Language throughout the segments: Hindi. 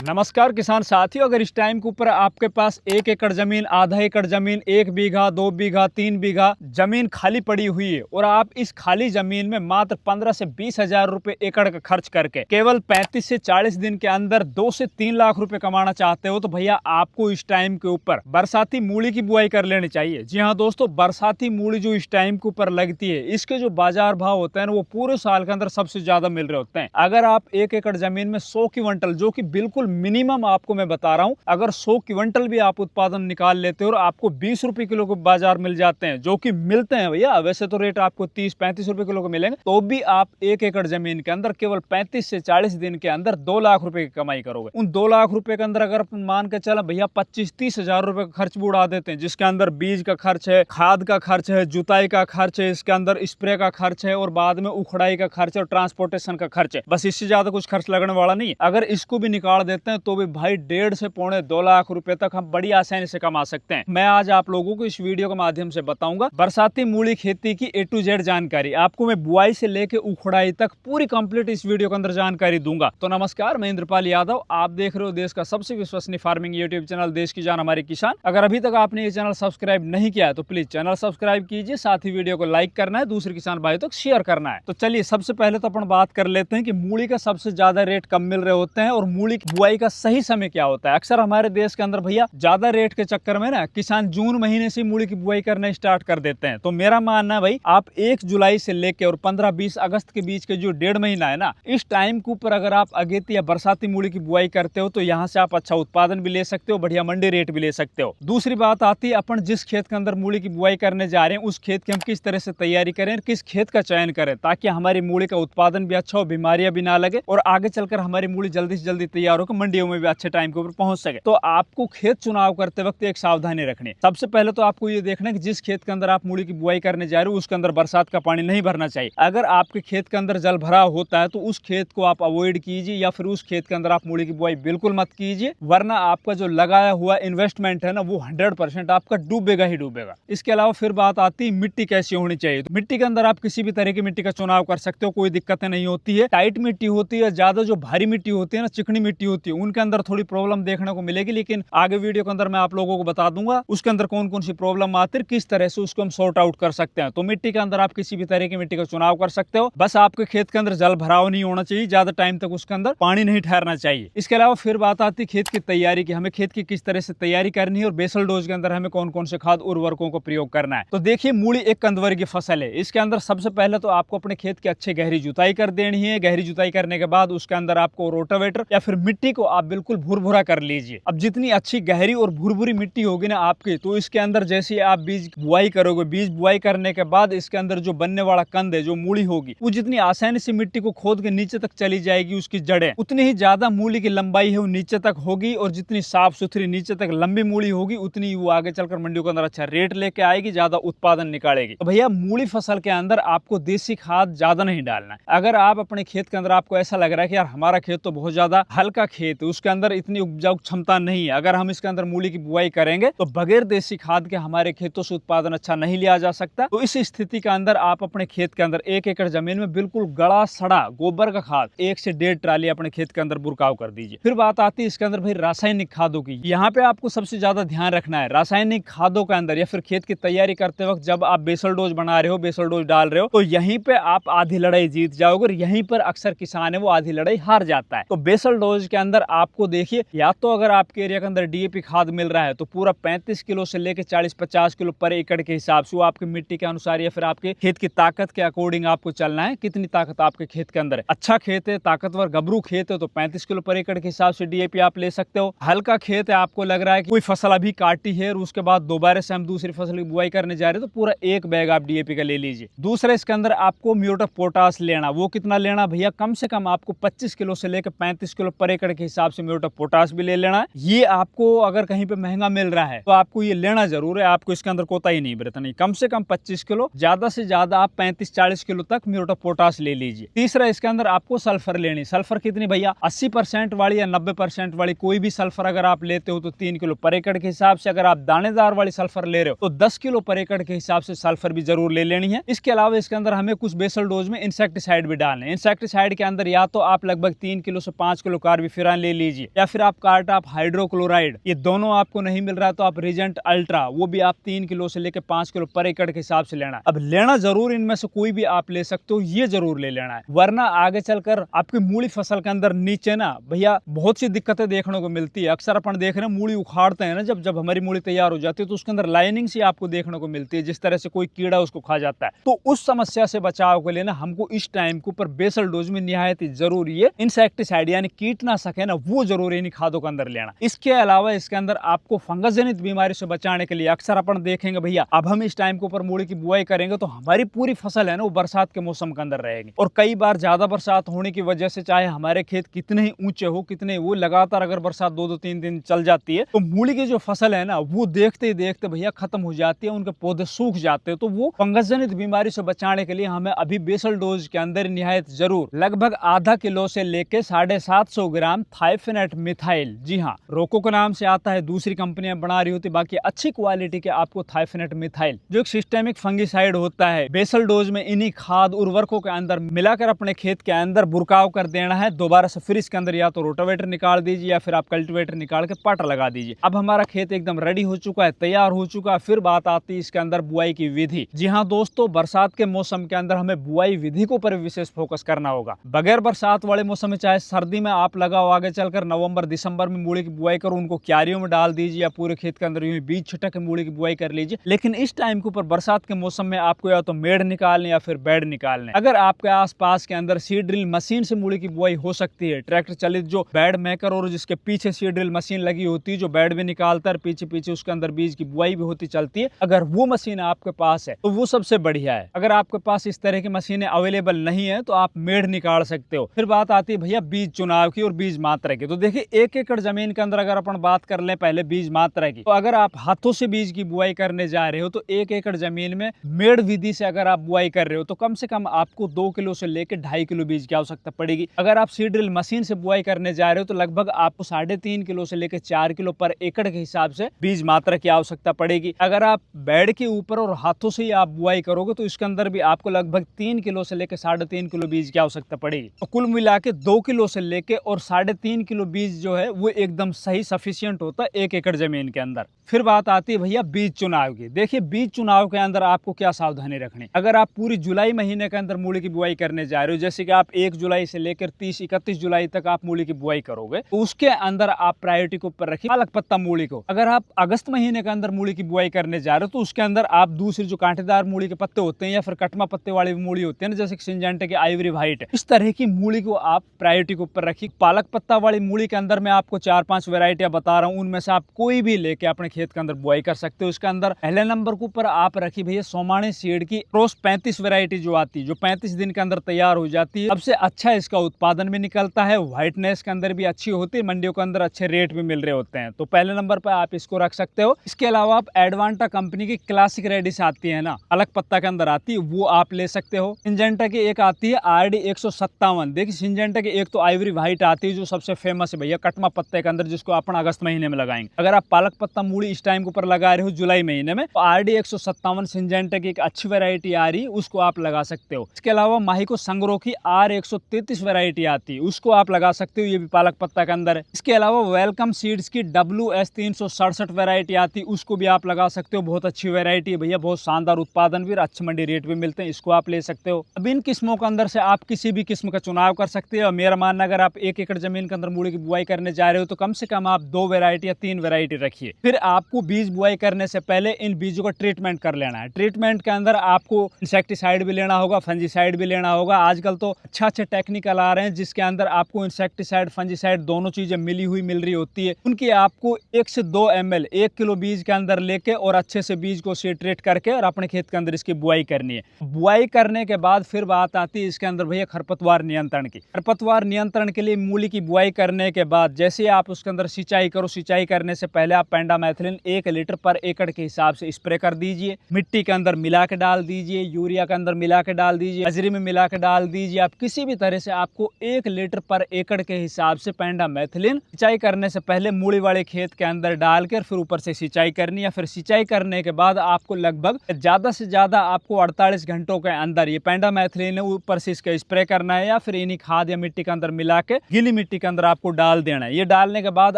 नमस्कार किसान साथियों, अगर इस टाइम के ऊपर आपके पास 1 एकड़ जमीन, आधा एकड़ जमीन, 1 बीघा, 2 बीघा, 3 बीघा जमीन खाली पड़ी हुई है और आप इस खाली जमीन में मात्र 15 से 20 हजार रुपए एकड़ का खर्च करके केवल 35 से 40 दिन के अंदर 2 से 3 लाख रुपए कमाना चाहते हो, तो भैया आपको इस टाइम के ऊपर बरसाती मूली की बुआई कर लेनी चाहिए। जी हाँ दोस्तों, बरसाती मूली जो इस टाइम के ऊपर लगती है, इसके जो बाजार भाव होते हैं वो पूरे साल के अंदर सबसे ज्यादा मिल रहे होते हैं। अगर आप 1 एकड़ जमीन में 100 क्विंटल, जो कि बिल्कुल मिनिमम आपको मैं बता रहा हूं, अगर 100 क्विंटल भी आप उत्पादन निकाल लेते हो और आपको 20 रुपए किलो के बाजार मिल जाते हैं, जो कि मिलते हैं भैया। वैसे तो रेट आपको 30-35 रुपए किलो के मिलेंगे, तो भी आप 1 एकड़ जमीन के अंदर केवल 35 से 40 दिन के अंदर 2 लाख रुपए की कमाई करोगे। उन 2 लाख रुपए के अंदर अगर अपन मान के चला भैया 25-30 हजार रुपए का खर्च भी उड़ा देते हैं, जिसके अंदर बीज का खर्च है, खाद का खर्च है, जुताई का खर्च है, इसके अंदर स्प्रे का खर्च है और बाद में उखड़ाई का खर्च है और ट्रांसपोर्टेशन का खर्च है। बस इससे ज्यादा कुछ खर्च लगने वाला नहीं है। अगर इसको भी निकाल देते हैं तो भी भाई 1.5 से पौने 2 लाख रुपए तक हम बड़ी आसानी से कमा सकते हैं। मैं आज आप लोगों को इस वीडियो के माध्यम से बताऊंगा बरसाती मूली खेती की A to Z जानकारी। आपको मैं बुआई से लेके उखड़ाई तक पूरी कंप्लीट इस वीडियो के अंदर जानकारी दूंगा। तो नमस्कार, मैं इंद्रपाल यादव, आप देख रहे हो देश का सबसे विश्वसनीय फार्मिंग यूट्यूब चैनल देश की जान हमारे किसान। अगर अभी तक आपने ये चैनल सब्सक्राइब नहीं किया है तो प्लीज चैनल सब्सक्राइब कीजिए, साथ ही वीडियो को लाइक करना है, दूसरे किसान भाई तक शेयर करना है। तो चलिए सबसे पहले तो अपन बात कर लेते हैं कि मूली का सबसे ज्यादा रेट कब मिल रहे होते हैं और मूली की बुआई का सही समय क्या होता है। अक्सर हमारे देश के अंदर भैया ज्यादा रेट के चक्कर में ना किसान जून महीने से मूली की बुआई करना स्टार्ट कर देते हैं। तो मेरा मानना है भाई, आप 1 जुलाई से लेकर और 15-20 अगस्त के बीच के जो 1.5 महीना है ना, इस टाइम के ऊपर अगर आप अगेती या बरसाती मूली की बुआई करते हो तो यहाँ से आप अच्छा उत्पादन भी ले सकते हो, बढ़िया मंडी रेट भी ले सकते हो। दूसरी बात आती है, अपन जिस खेत के अंदर मूली की बुआई करने जा रहे हैं उस खेत की हम किस तरह से तैयारी करें, किस खेत का चयन करें, ताकि हमारी मूली का उत्पादन भी अच्छा हो, बीमारियां भी ना लगे और आगे चलकर हमारी मूली जल्दी से जल्दी तैयार होकर मंडियों में भी अच्छे टाइम के ऊपर पहुंच सके। तो आपको खेत चुनाव करते वक्त एक सावधानी रखनी है। सबसे पहले तो आपको ये देखना है कि जिस खेत के अंदर आप मूली की बुआई करने जा रहे हो उसके अंदर बरसात का पानी नहीं भरना चाहिए। अगर आपके खेत के अंदर जल भराव होता है तो उस खेत को आप अवॉइड कीजिए, या फिर उस खेत के अंदर आप मूली की बुआई बिल्कुल मत कीजिए, वरना आपका जो लगाया हुआ इन्वेस्टमेंट है ना वो 100% आपका डूबेगा ही डूबेगा। इसके अलावा फिर बात आती है मिट्टी कैसी होनी चाहिए। तो मिट्टी के अंदर आप किसी भी तरह की मिट्टी का चुनाव कर सकते हो, कोई दिक्कतें नहीं होती है। टाइट मिट्टी होती है, ज्यादा जो भारी मिट्टी होती है ना, चिकनी मिट्टी होती है, उनके अंदर थोड़ी प्रॉब्लम देखने को मिलेगी, लेकिन आगे वीडियो के अंदर मैं आप लोगों को बता दूंगा उसके अंदर कौन कौन सी प्रॉब्लम आती है, किस तरह से उसको हम सॉर्ट आउट कर सकते हैं। तो मिट्टी के अंदर आप किसी भी तरह की मिट्टी का चुनाव कर सकते हो, बस आपके खेत के अंदर जल भराव नहीं होना चाहिए, ज्यादा टाइम तक उसके अंदर पानी नहीं ठहरना चाहिए। इसके अलावा फिर बात आती है खेत की तैयारी की, हमें खेत की किस तरह से तैयारी करनी है और बेसल डोज के अंदर हमें कौन कौन से खाद उर्वरकों को प्रयोग करना है। तो देखिए, मूली एक कंदवर की फसल है, इसके अंदर सबसे पहले तो आपको अपने खेत की अच्छी गहरी जुताई कर देनी है। गहरी जुताई करने के बाद उसके अंदर आपको रोटावेटर या फिर मिट्टी को आप बिल्कुल भुरभुरा कर लीजिए। अब जितनी अच्छी गहरी और भुरभुरी मिट्टी होगी ना आपकी, तो इसके अंदर जैसे आप बीज बुआई करोगे, बीज बुआई करने के बाद इसके अंदर जो बनने वाला कंद है, जो मूली होगी, वो जितनी आसानी से मिट्टी को खोद के नीचे तक चली जाएगी, उसकी जड़ें, उतनी ही ज्यादा मूली की लंबाई है वो नीचे तक होगी, और जितनी साफ सुथरी नीचे तक लंबी मूली होगी उतनी वो आगे चलकर मंडियों के अंदर अच्छा रेट लेके आएगी, ज्यादा उत्पादन निकालेगी। तो भैया मूली फसल के अंदर आपको देसी खाद ज्यादा नहीं डालना है। अगर आप अपने खेत के अंदर आपको ऐसा लग रहा है कि यार हमारा खेत तो बहुत ज्यादा हल्का खेत है, उसके अंदर इतनी उपजाऊ क्षमता नहीं है, अगर हम इसके अंदर मूली की बुआई करेंगे तो बगैर देसी खाद के हमारे खेतों से उत्पादन अच्छा नहीं लिया जा सकता, तो इस स्थिति के अंदर आप अपने खेत के अंदर 1 एकड़ जमीन में बिल्कुल गड़ा सड़ा गोबर का खाद 1 से 1.5 ट्राली अपने खेत के अंदर बुरकाव कर दीजिए। फिर बात आती है इसके अंदर भाई रासायनिक खादों की। यहाँ पे आपको सबसे ज्यादा ध्यान रखना है रासायनिक खादों के अंदर, या फिर खेत की तैयारी करते वक्त जब आप बेसल डोज बना रहे हो, बेसल डोज डाल रहे हो, तो यहीं पे आप आधी लड़ाई जीत जाओगे और यहीं पर अक्सर किसान है वो आधी लड़ाई हार जाता है। तो बेसल डोज के अंदर आपको देखिए, या तो अगर आपके एरिया के अंदर डीएपी खाद मिल रहा है तो पूरा 35 किलो से लेकर 40-50 किलो पर एकड़ के हिसाब से, वो आपकी मिट्टी के अनुसार या फिर आपके खेत की ताकत के अकॉर्डिंग आपको चलना है, कितनी ताकत आपके खेत के अंदर है। अच्छा खेत है, ताकतवर गबरू खेत है तो 35 किलो पर एकड़ के हिसाब से डीएपी आप ले सकते हो। हल्का खेत है, आपको लग रहा है कि कोई फसल अभी काटी है और उसके बाद दोबारा से हम दूसरी फसल की बुआई करने जा रहे हैं, तो पूरा 1 बैग आप डीएपी का ले लीजिए। दूसरा, इसके अंदर आपको म्यूरेट ऑफ पोटाश लेना, वो कितना लेना भैया, कम से कम आपको 25 किलो से लेकर 35 किलो पर एकड़ के हिसाब से म्यूरेट ऑफ पोटाश भी ले लेना है। ये आपको अगर कहीं पे महंगा मिल रहा है तो आपको ये लेना जरूर है, आपको इसके अंदर कोताही नहीं बरतनी। कम से कम 25 किलो, ज्यादा से ज्यादा आप 35-40 किलो तक म्यूरेट ऑफ पोटाश ले लीजिए। तीसरा, इसके अंदर आपको सल्फर लेनी। सल्फर कितनी भैया, 80% वाली या 90% वाली कोई भी सल्फर अगर आप लेते हो तो 3 किलो पर एकड़ के हिसाब से, अगर आप दानेदार वाली सल्फर ले रहे हो तो 10 किलो पर एकड़ के हिसाब से सल्फर भी जरूर ले लेनी है। इसके अलावा इसके अंदर हमें कुछ बेसल डोज में इंसेक्टिसाइड भी डालने। इंसेक्टिसाइड के अंदर या तो आप लगभग 3 किलो से 5 किलो कार्बोफिरान कार्बोफ्यूरान ले लीजिए, या फिर आप कार्टाप हाइड्रोक्लोराइड, ये दोनों आपको नहीं मिल रहा तो आप रीजेंट अल्ट्रा, वो भी आप 3 किलो से लेकर 5 किलो पर एकड़ के हिसाब से लेना है। अब लेना जरूर इनमें से कोई भी आप ले सकते हो, ये जरूर ले लेना है, वरना आगे चलकर आपकी मूली फसल के अंदर नीचे ना भैया बहुत सी दिक्कतें देखने को मिलती है। अक्सर अपन देख रहे हैं मूली उखाड़ते हैं ना, जब हमारी मूली तैयार हो जाती है तो उसके अंदर लाइनिंग सी आपको देखने को मिलती है, जिस तरह से कोई कीड़ा उसको खा जाता है। तो उस समस्या से बचाव के लिए ना हमको इस टाइम के ऊपर बेसल डोज में निहायत जरूरी है इंसेक्टिसाइड यानी कीटनाशक है ना, वो जरूरी इन खादों के अंदर लेना। इसके अलावा इसके अंदर आपको फंगस जनित बीमारी से बचाने के लिए अक्सर अपन देखेंगे भैया, अब हम इस टाइम के ऊपर मूली की बुआई करेंगे तो हमारी पूरी फसल है ना वो बरसात के मौसम के अंदर रहेगी, और कई बार ज्यादा बरसात होने की वजह से चाहे हमारे खेत कितने ही ऊंचे हो, कितने वो लगातार अगर बरसात 2-3 दिन चल जाती है तो मूली की जो फसल है ना वो देखते ही देखते भैया खत्म हो जाती है, उनके पौधे सूख जाते हैं। तो वो फंगस जनित बीमारी से बचाने के लिए हमें अभी बेसल डोज के अंदर निहायत जरूर लगभग आधा किलो से लेके 750 ग्राम थाइफेनेट मिथाइल, जी हाँ रोको के नाम से आता है, दूसरी कंपनियां बना रही होती, बाकी अच्छी क्वालिटी के आपको थाइफेनेट मिथाइल जो एक सिस्टेमिक फंगिसाइड होता है, बेसल डोज में इन्हीं खाद उर्वरकों के अंदर मिलाकर अपने खेत के अंदर बुरकाव कर देना है। दोबारा से फिर इसके अंदर या तो रोटावेटर निकाल दीजिए या फिर आप कल्टीवेटर निकाल के पाटा लगा दीजिए। अब हमारा खेत एकदम रेडी हो चुका है, तैयार हो चुका है। फिर बात आती है इसके अंदर बुआई की विधि। जी हाँ दोस्तों, बरसात के मौसम के अंदर हमें बुआई विधि को पर विशेष फोकस करना होगा। बगैर बरसात वाले मौसम में चाहे सर्दी में आप लगाओ, आगे चलकर नवंबर दिसंबर में मूली की बुआई करो, उनको क्यारियों में डाल दीजिए या पूरे खेत के अंदर यूं बीज छिटक मूली की बुआई कर लीजिए। लेकिन इस टाइम के ऊपर बरसात के मौसम में आपको या तो मेड़ निकालने या फिर बेड निकालने। अगर आपके आसपास के अंदर सीड ड्रिल मशीन से मूली की बुआई हो सकती है, ट्रैक्टर चलित जो बेड मेकर और जिसके पीछे सीड ड्रिल मशीन लगी होती है जो बेड भी निकालता है, पीछे पीछे उसके अंदर बीज की बुआई भी होती चलती है, अगर वो मशीन आपके पास है तो वो सबसे बढ़िया है। अगर आपके पास इस तरह की मशीनें अवेलेबल नहीं है तो आप मेड़ निकाल सकते हो। फिर बात आती है भैया बीज चुनाव की और बीज मात्रा की। तो देखिए 1 एकड़ जमीन के अंदर अगर अपन बात कर ले पहले बीज मात्रा की, तो अगर आप हाथों से बीज की बुआई करने जा रहे हो तो 1 एकड़ जमीन में मेड़ विधि से अगर आप बुआई कर रहे हो तो कम से कम आपको 2 किलो से लेकर 2.5 किलो बीज की आवश्यकता पड़ेगी। अगर आप सीड ड्रिल मशीन से बुआई करने जा रहे हो तो लगभग आपको 3.5 किलो से लेकर 4 किलो पर एकड़ के हिसाब से बीज मात्रा की आवश्यकता पड़ेगी। अगर आप बेड के ऊपर और हाथों से ही आप बुआई करोगे तो इसके अंदर भी आपको लगभग 3 किलो से लेकर 3.5 किलो बीज की आवश्यकता पड़ेगी। तो कुल मिला के 2 किलो से लेकर और 3.5 किलो बीज जो है वो एकदम सही सफिशियंट होता है 1 एकड़ जमीन के अंदर। फिर बात आती है भैया बीज चुनाव की। देखिए बीज चुनाव के अंदर आपको क्या सावधानी रखनी। अगर आप पूरी जुलाई महीने के अंदर मूली की बुआई करने जा रहे हो, जैसे कि आप 1 जुलाई से लेकर 30-31 जुलाई तक आप मूली की बुआई करोगे, तो उसके अंदर आप प्रायोरिटी को ऊपर रखिए पालक पत्ता मूली को। अगर आप अगस्त महीने के अंदर मूली की बुआई करने जा रहे हो तो उसके अंदर आप दूसरी जो कांटेदार मूली के पत्ते होते हैं या फिर कटमा पत्ते वाली मूली होते हैं ना, जैसे सिंजेंटा की आइवरी व्हाइट, इस तरह की मूली को आप प्रायोरिटी के ऊपर रखिए। पालक पत्ता वाली मूली के अंदर मैं आपको 4-5 वेराइटियां बता रहा हूँ, उनमें से आप कोई भी लेके अपने खेत के अंदर बुआई कर सकते हो। इसके अंदर पहले नंबर के ऊपर आप रखिए भैया सोमानी सीड की क्रॉस 35 वेराइटी जो आती है, जो 35 दिन के अंदर तैयार हो जाती है। सबसे अच्छा इसका उत्पादन भी निकलता है, व्हाइटनेस के अंदर भी अच्छी होती है, मंडियों के अंदर अच्छे रेट भी मिल रहे होते हैं। तो पहले नंबर पर आप इसको रख सकते हो। इसके अलावा आप एडवांटा कंपनी की क्लासिक रेडिस आती है ना, अलग पत्ता के अंदर आती है, वो आप ले सकते हो। सिंजेंटा की एक आती है RD 157। देखिए सिंजेंटा की एक तो आइवरी व्हाइट आती है जो सबसे फेमस है भैया कटमा पत्ते के अंदर, जिसको अपन अगस्त महीने में लगाएंगे। अगर आप पालक पत्ता मूली इस टाइम के ऊपर लगा रहे हो जुलाई महीने में, तो RD 157 सिंजेंटा की एक अच्छी वेरायटी आ रही है, उसको आप लगा सकते हो। इसके अलावा माहिको संग्रो की R133 वेरायटी आती है, उसको आप लगा सकते हो, ये भी पालक पत्ता के अंदर है। इसके अलावा वेलकम सीड्स की WS 367 वेरायटी आती है, उसको भी आप लगा सकते हो, बहुत अच्छी वेरायटी है भैया, बहुत शानदार उत्पादन भी और अच्छे मंडी रेट भी मिलते हैं, इसको आप ले सकते हो। अब इन किस्मों के अंदर से आप किसी भी किस्म का चुनाव कर सकते हो। मेरा मानना अगर आप 1 एकड़ जमीन के अंदर मूली की बुआई करने जा रहे हो तो कम से कम आप 2 वेरायटी या 3 वेरायटी रखिए। फिर आपको बीज बुआई करने से पहले इन बीजों का ट्रीटमेंट कर लेना है। ट्रीटमेंट के अंदर आपको इंसेक्टिसाइड भी लेना होगा, फंजीसाइड भी लेना होगा। आजकल तो अच्छे टेक्निकल आ रहे हैं जिसके अंदर आपको इंसेक्टिसाइड फंजीसाइड दोनों चीजें मिल रही होती है। उनकी आपको 1 से 2 ml 1 किलो बीज के अंदर लेके और अच्छे से बीज को सीट्रेट करके और अपने खेत के अंदर इसकी बुआई करनी है। बुआई करने के बाद फिर बात आती है इसके अंदर भैया खरपतवार नियंत्रण की। खरपतवार नियंत्रण के लिए मूली की बुआई करने के बाद जैसे आप उसके अंदर सिंचाई करो, सिंचाई करने से पहले आप पेंडामेथिलिन 1 लीटर पर एकड़ के हिसाब से स्प्रे कर दीजिए। मिट्टी के अंदर मिला के डाल दीजिए, यूरिया के अंदर मिला के डाल दीजिए, बजरी में मिला के डाल दीजिए। आप किसी भी तरह से आपको 1 लीटर पर एकड़ के हिसाब से पेंडामेथिलिन सिंचाई करने से पहले मूली वाले खेत के अंदर डालकर फिर ऊपर से सिंचाई करनी है। फिर सिंचाई करने के बाद आपको लगभग ज्यादा से ज्यादा आपको 48 घंटों के अंदर ये पेंडामेथिलिन ऊपर से इसका स्प्रे करना है, या फिर इन्हीं खाद या मिट्टी के अंदर मिला के गीली मिट्टी मिट्टी के अंदर आपको डाल देना है। ये डालने के बाद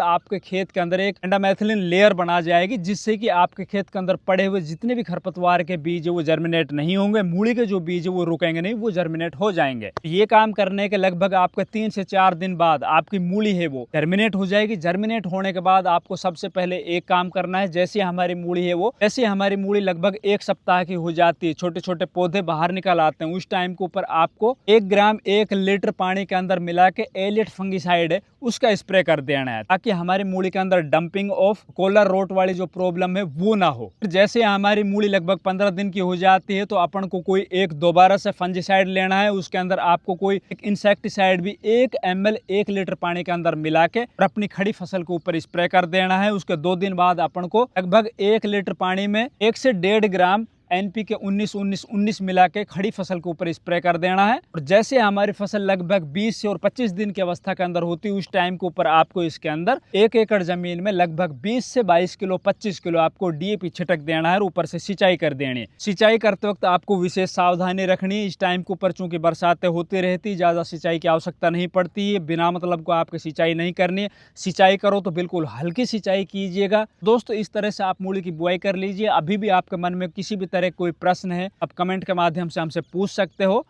आपके खेत के अंदर एक पेंडामेथिलिन लेयर बना जाएगी, जिससे कि आपके खेत के अंदर पड़े हुए जितने भी खरपतवार के बीज है वो जर्मिनेट नहीं होंगे, मूली के जो बीज है वो रुकेंगे नहीं, वो जर्मिनेट हो जाएंगे। ये काम करने के लगभग आपके 3 से 4 दिन बाद आपकी मूली है वो जर्मिनेट हो जाएगी। जर्मिनेट होने के बाद आपको सबसे पहले एक काम करना है, जैसे हमारी मूली है वो, जैसे हमारी मूली लगभग 1 सप्ताह की हो जाती है, छोटे छोटे पौधे बाहर निकल आते हैं, उस टाइम के ऊपर आपको 1 ग्राम 1 लीटर पानी के अंदर मिला के एलियट फंगिसाइड है उसका स्प्रे कर देना है, ताकि हमारी मूली के अंदर डंपिंग ऑफ कोलर रोट वाली जो प्रॉब्लम है वो ना हो। जैसे हमारी मूली लगभग 15 दिन की हो जाती है तो अपन को कोई एक दोबारा से फंगिसाइड लेना है, उसके अंदर आपको कोई एक इंसेक्टिसाइड भी 1 ml 1 लीटर पानी के अंदर मिला के और अपनी खड़ी फसल के ऊपर स्प्रे कर देना है। उसके 2 दिन बाद अपन को लगभग 1 लीटर पानी में 1 से 1.5 ग्राम NPK 19-19-19 मिला के खड़ी फसल के ऊपर स्प्रे कर देना है। और जैसे हमारी फसल लगभग 20 से और 25 दिन की अवस्था के अंदर होती है, उस टाइम के ऊपर आपको इसके अंदर 1 एकड़ जमीन में लगभग 20 से 22 किलो 25 किलो आपको DAP छिटक देना है और ऊपर से सिंचाई कर देनी है। सिंचाई करते वक्त आपको विशेष सावधानी रखनी है। इस टाइम के ऊपर चूंकि बरसातें होती रहती, ज्यादा सिंचाई की आवश्यकता नहीं पड़ती है, बिना मतलब को आपको सिंचाई नहीं करनी है। सिंचाई करो तो बिल्कुल हल्की सिंचाई कीजिएगा। दोस्तों, इस तरह से आप मूली की बुआई कर लीजिए। अभी भी आपके मन में किसी भी तरह कोई प्रश्न है, आप कमेंट के माध्यम से हमसे पूछ सकते हो।